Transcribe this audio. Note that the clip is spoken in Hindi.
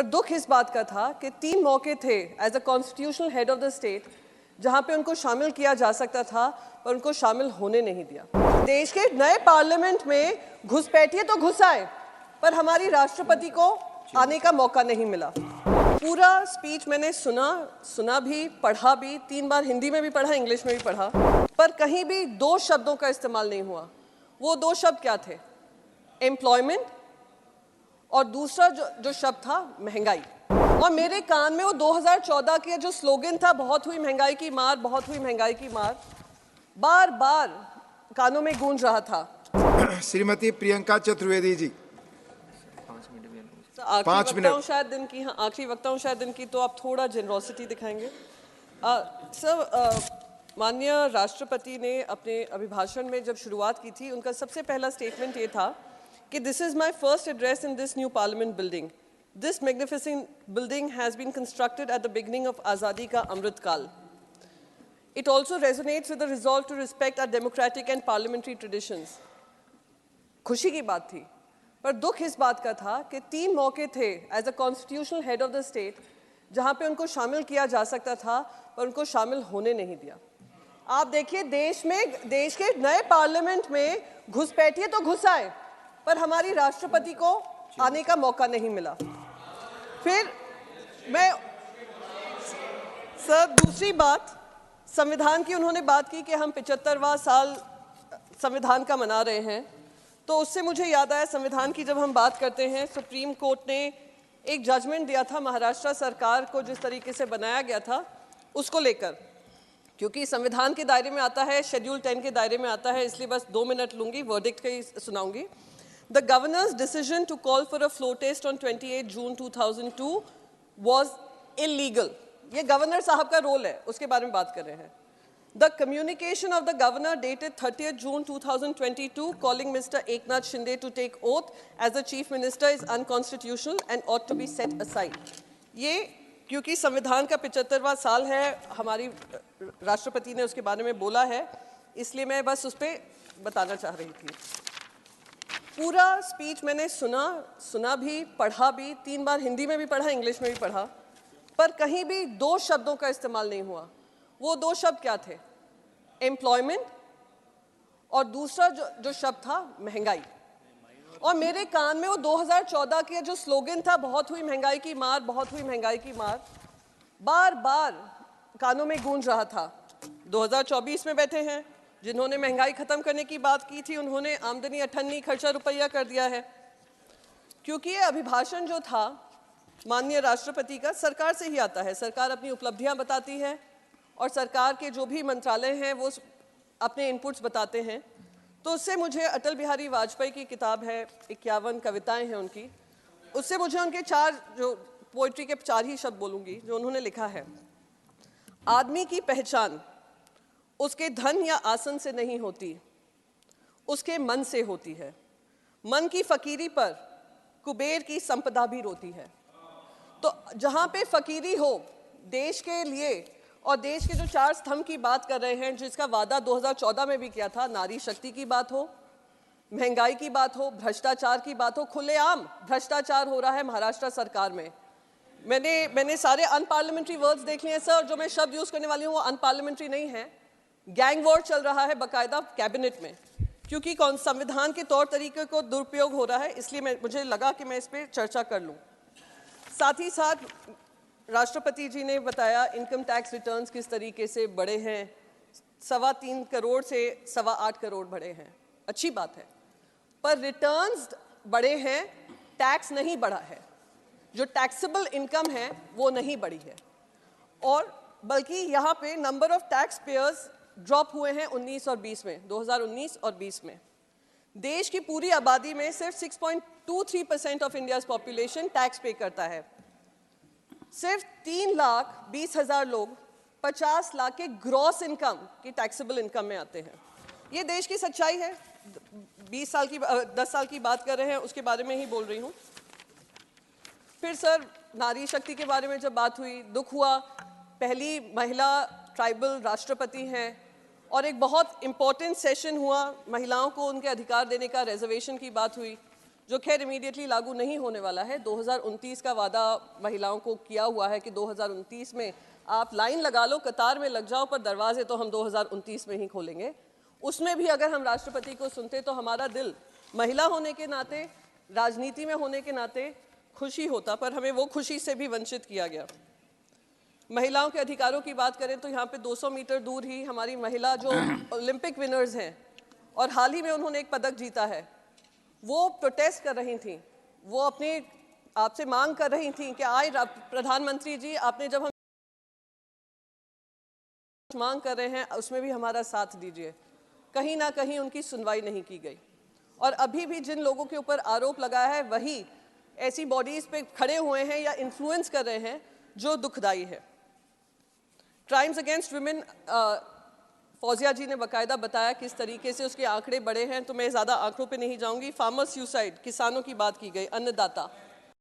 पर दुख इस बात का था कि 3 मौके थे as a constitutional head of the state जहां पे उनको शामिल किया जा सकता था, पर उनको शामिल होने नहीं दिया। देश के नए पार्लियामेंट में घुसपैठिए तो घुस आए, पर हमारी राष्ट्रपति को आने का मौका नहीं मिला। पूरा स्पीच मैंने सुना भी, पढ़ा भी, 3 बार हिंदी में भी पढ़ा, इंग्लिश में भी पढ़ा, पर कहीं भी 2 शब्दों का इस्तेमाल नहीं हुआ। वो 2 शब्द क्या थे? एम्प्लॉयमेंट और दूसरा जो शब्द था महंगाई। और मेरे कान में वो 2014 के जो स्लोगन था, बहुत हुई महंगाई की मार, बहुत हुई महंगाई की मार, बार बार कानों में गूंज रहा था। श्रीमती प्रियंका चतुर्वेदी जी, 5 मिनट। शायद दिन की, हाँ आखिरी वक्ता हूँ शायद दिन की, तो आप थोड़ा जेनरोसिटी दिखाएंगे। सर, माननीय राष्ट्रपति ने अपने अभिभाषण में जब शुरुआत की थी, उनका सबसे पहला स्टेटमेंट ये था कि this is my first address in this new parliament building. This magnificent building has been constructed at the beginning of आज़ादी का अमृत काल। It also resonates with the resolve to respect our democratic and parliamentary traditions. खुशी की बात थी, पर दुख इस बात का था कि 3 मौके थे as a constitutional head of the state जहां पे उनको शामिल किया जा सकता था, पर उनको शामिल होने नहीं दिया। आप देखिए, देश के नए पार्लियामेंट में घुसपैठिए तो घुस आए, पर हमारी राष्ट्रपति को आने का मौका नहीं मिला। फिर मैं सर, दूसरी बात, संविधान की उन्होंने बात की कि हम 75वां साल संविधान का मना रहे हैं, तो उससे मुझे याद आया, संविधान की जब हम बात करते हैं, सुप्रीम कोर्ट ने एक जजमेंट दिया था महाराष्ट्र सरकार को, जिस तरीके से बनाया गया था उसको लेकर, क्योंकि संविधान के दायरे में आता है, शेड्यूल 10 के दायरे में आता है, इसलिए बस 2 मिनट लूंगी, वर्डिक्ट का ही सुनाऊंगी। The governor's decision to call for a floor test on 28 June 2002 was illegal. ये गवर्नर साहब का रोल है, उसके बारे में बात कर रहे हैं। The communication of the governor dated 30 June 2022 calling mister Eknath Shinde to take oath as the chief minister is unconstitutional and ought to be set aside. ये क्योंकि संविधान का 75वां साल है, हमारी राष्ट्रपति ने उसके बारे में बोला है, इसलिए मैं बस उस पर बताना चाह रही थी। पूरा स्पीच मैंने सुना भी, पढ़ा भी, 3 बार हिंदी में भी पढ़ा, इंग्लिश में भी पढ़ा, पर कहीं भी 2 शब्दों का इस्तेमाल नहीं हुआ। वो 2 शब्द क्या थे? एम्प्लॉयमेंट और दूसरा जो शब्द था महंगाई। और मेरे कान में वो 2014 के जो स्लोगन था, बहुत हुई महंगाई की मार, बहुत हुई महंगाई की मार, बार बार कानों में गूंज रहा था। 2024 में बैठे हैं, जिन्होंने महंगाई खत्म करने की बात की थी, उन्होंने आमदनी अठन्नी, खर्चा रुपया कर दिया है। क्योंकि ये अभिभाषण जो था माननीय राष्ट्रपति का, सरकार से ही आता है, सरकार अपनी उपलब्धियां बताती है और सरकार के जो भी मंत्रालय हैं वो अपने इनपुट्स बताते हैं। तो उससे मुझे अटल बिहारी वाजपेयी की किताब है, 51 कविताएं हैं उनकी, उससे मुझे उनके 4 जो पोइट्री के 4 ही शब्द बोलूँगी जो उन्होंने लिखा है। आदमी की पहचान उसके धन या आसन से नहीं होती, उसके मन से होती है। मन की फकीरी पर कुबेर की संपदा भी रोती है। तो जहाँ पे फकीरी हो देश के लिए, और देश के जो 4 स्तंभ की बात कर रहे हैं, जिसका वादा 2014 में भी किया था, नारी शक्ति की बात हो, महंगाई की बात हो, भ्रष्टाचार की बात हो, खुलेआम भ्रष्टाचार हो रहा है महाराष्ट्र सरकार में। मैंने सारे अनपार्लियामेंट्री वर्ड्स देख लिए हैं सर, जो मैं शब्द यूज़ करने वाली हूँ वो अनपार्लियामेंट्री नहीं है। गैंग वॉर चल रहा है बाकायदा कैबिनेट में, क्योंकि संविधान के तौर तरीके को दुरुपयोग हो रहा है, इसलिए मुझे लगा कि मैं इस पर चर्चा कर लूँ। साथ ही साथ राष्ट्रपति जी ने बताया इनकम टैक्स रिटर्न्स किस तरीके से बढ़े हैं, 3.25 करोड़ से 8.25 करोड़ बढ़े हैं, अच्छी बात है, पर रिटर्न्स बढ़े हैं, टैक्स नहीं बढ़ा है। जो टैक्सेबल इनकम है वो नहीं बढ़ी है, और बल्कि यहाँ पे number of tax payers drop हुए हैं 19 और 20 में, 2019 और 20 में। देश की पूरी आबादी में सिर्फ 6.23% ऑफ इंडियाज पॉपुलेशन टैक्स पे करता है। सिर्फ 3,20,000 लोग 50 लाख के ग्रॉस इनकम की टैक्सेबल इनकम में आते हैं। ये देश की सच्चाई है। 10 साल की बात कर रहे हैं, उसके बारे में ही बोल रही हूँ। फिर सर, नारी शक्ति के बारे में जब बात हुई, दुख हुआ, पहली महिला ट्राइबल राष्ट्रपति हैं, और एक बहुत इम्पोर्टेंट सेशन हुआ, महिलाओं को उनके अधिकार देने का, रिजर्वेशन की बात हुई। जो खैर इमीडिएटली लागू नहीं होने वाला है। 2029 का वादा महिलाओं को किया हुआ है कि 2029 में आप लाइन लगा लो, कतार में लग जाओ, पर दरवाजे तो हम 2029 में ही खोलेंगे। उसमें भी अगर हम राष्ट्रपति को सुनते तो हमारा दिल महिला होने के नाते, राजनीति में होने के नाते खुशी होता, पर हमें वो खुशी से भी वंचित किया गया। महिलाओं के अधिकारों की बात करें तो यहाँ पे 200 मीटर दूर ही हमारी महिला जो ओलंपिक विनर्स हैं और हाल ही में उन्होंने एक पदक जीता है, वो प्रोटेस्ट कर रही थी, वो अपने आपसे मांग कर रही थी कि आए प्रधानमंत्री जी, आपने जब हम मांग कर रहे हैं उसमें भी हमारा साथ दीजिए। कहीं ना कहीं उनकी सुनवाई नहीं की गई और अभी भी जिन लोगों के ऊपर आरोप लगाया है वही ऐसी बॉडीज पे खड़े हुए हैं या इन्फ्लुएंस कर रहे हैं, जो दुखदाई है। क्राइम्स अगेंस्ट वुमेन, फौजिया जी ने बाकायदा बताया किस तरीके से उसके आंकड़े बढ़े हैं, तो मैं ज़्यादा आंकड़ों पे नहीं जाऊंगी। फार्मर सुसाइड, किसानों की बात की गई, अन्नदाता,